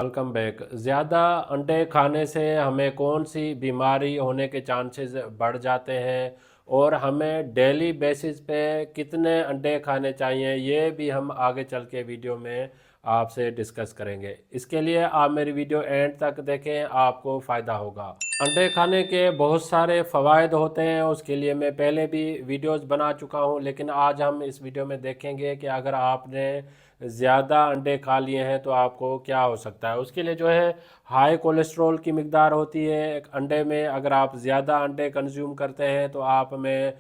Welcome back. ज़्यादा अंडे खाने से हमें कौन सी बीमारी होने के चांसेस बढ़ जाते हैं और हमें डेली बेसिस पे कितने अंडे खाने चाहिए, ये भी हम आगे चल के वीडियो में आपसे डिस्कस करेंगे। इसके लिए आप मेरी वीडियो एंड तक देखें, आपको फ़ायदा होगा। अंडे खाने के बहुत सारे फ़वाइद होते हैं, उसके लिए मैं पहले भी वीडियोस बना चुका हूं, लेकिन आज हम इस वीडियो में देखेंगे कि अगर आपने ज़्यादा अंडे खा लिए हैं तो आपको क्या हो सकता है। उसके लिए जो है हाई कोलेस्ट्रॉल की मिकदार होती है एक अंडे में। अगर आप ज़्यादा अंडे कंज्यूम करते हैं तो आप में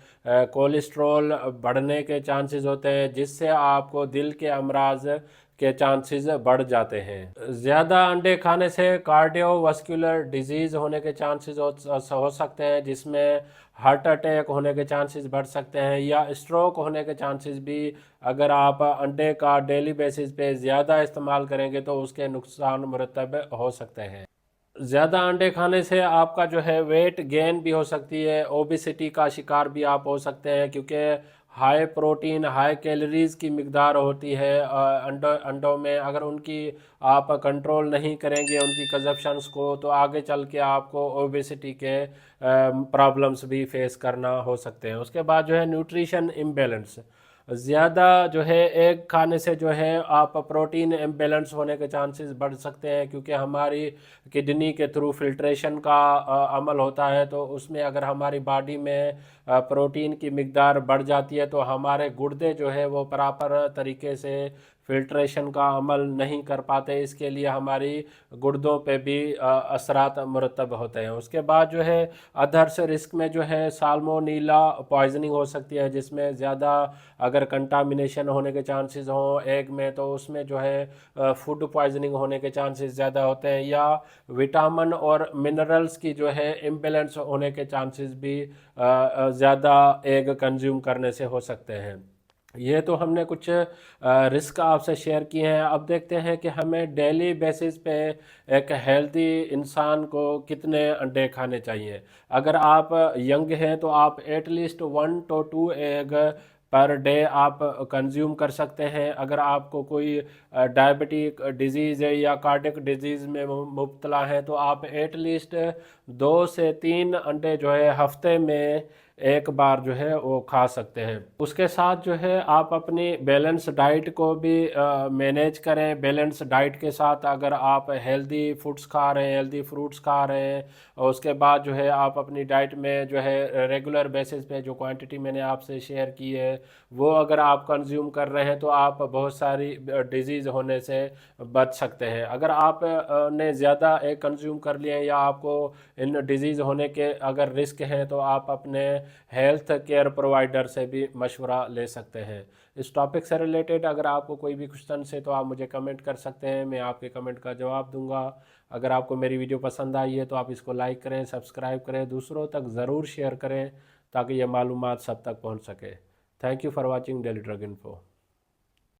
कोलेस्ट्रॉल बढ़ने के चांसेस होते हैं, जिससे आपको दिल के अमराज के चांसेस बढ़ जाते हैं। ज़्यादा अंडे खाने से कार्डियोवास्कुलर डिजीज़ होने के चांसेस हो सकते हैं, जिसमें हार्ट अटैक होने के चांसेस बढ़ सकते हैं या स्ट्रोक होने के चांसेस भी। अगर आप अंडे का डेली बेसिस पे ज़्यादा इस्तेमाल करेंगे तो उसके नुकसान मुरतब हो सकते हैं। ज़्यादा अंडे खाने से आपका जो है वेट गेन भी हो सकती है, ओबिसिटी का शिकार भी आप हो सकते हैं, क्योंकि हाई प्रोटीन हाई कैलोरीज की मिकदार होती है अंडों में। अगर उनकी आप कंट्रोल नहीं करेंगे उनकी कंजप्शंस को, तो आगे चल के आपको ओबिसिटी के प्रॉब्लम्स भी फेस करना हो सकते हैं। उसके बाद जो है न्यूट्रिशन इम्बेलेंस, ज़्यादा जो है एग खाने से जो है आप प्रोटीन इम्बेलेंस होने के चांसेस बढ़ सकते हैं, क्योंकि हमारी किडनी के थ्रू फिल्ट्रेशन का अमल होता है। तो उसमें अगर हमारी बॉडी में प्रोटीन की मिकदार बढ़ जाती है तो हमारे गुर्दे जो है वो प्रॉपर तरीके से फिल्ट्रेशन का अमल नहीं कर पाते। इसके लिए हमारी गुर्दों पे भी असरात मुरतब होते हैं। उसके बाद जो है अदर्स रिस्क में जो है साल्मोनीला पॉइजनिंग हो सकती है, जिसमें ज़्यादा अगर कंटामिनेशन होने के चांसेस हों एग में तो उसमें जो है फूड पॉइजनिंग होने के चांसेस ज़्यादा होते हैं, या विटामिन और मिनरल्स की जो है इम्बेलेंस होने के चांसेस भी ज़्यादा एग कंज्यूम करने से हो सकते हैं। ये तो हमने कुछ रिस्क आपसे शेयर किए हैं। अब देखते हैं कि हमें डेली बेसिस पे एक हेल्दी इंसान को कितने अंडे खाने चाहिए। अगर आप यंग हैं तो आप at least 1 to 2 egg per day आप कंज्यूम कर सकते हैं। अगर आपको कोई डायबिटिक डिजीज़ है या कार्डियक डिजीज़ में मुब्तला है तो आप एटलीस्ट 2 से 3 अंडे जो है हफ्ते में एक बार जो है वो खा सकते हैं। उसके साथ जो है आप अपनी बैलेंस डाइट को भी मैनेज करें। बैलेंस डाइट के साथ अगर आप हेल्दी फूड्स खा रहे हैं, हेल्दी फ्रूट्स खा रहे हैं, और उसके बाद जो है आप अपनी डाइट में जो है रेगुलर बेसिस पे जो क्वांटिटी मैंने आपसे शेयर की है वो अगर आप कंज्यूम कर रहे हैं तो आप बहुत सारी डिजीज़ होने से बच सकते हैं। अगर आप ने ज़्यादा एक कंज्यूम कर लिए हैं या आपको इन डिजीज़ होने के अगर रिस्क हैं तो आप अपने हेल्थ केयर प्रोवाइडर से भी मशवरा ले सकते हैं। इस टॉपिक से रिलेटेड अगर आपको कोई भी क्वेश्चन है तो आप मुझे कमेंट कर सकते हैं, मैं आपके कमेंट का जवाब दूंगा। अगर आपको मेरी वीडियो पसंद आई है तो आप इसको लाइक करें, सब्सक्राइब करें, दूसरों तक ज़रूर शेयर करें ताकि ये मालूमात सब तक पहुंच सके। Thank you for watching daily drug info.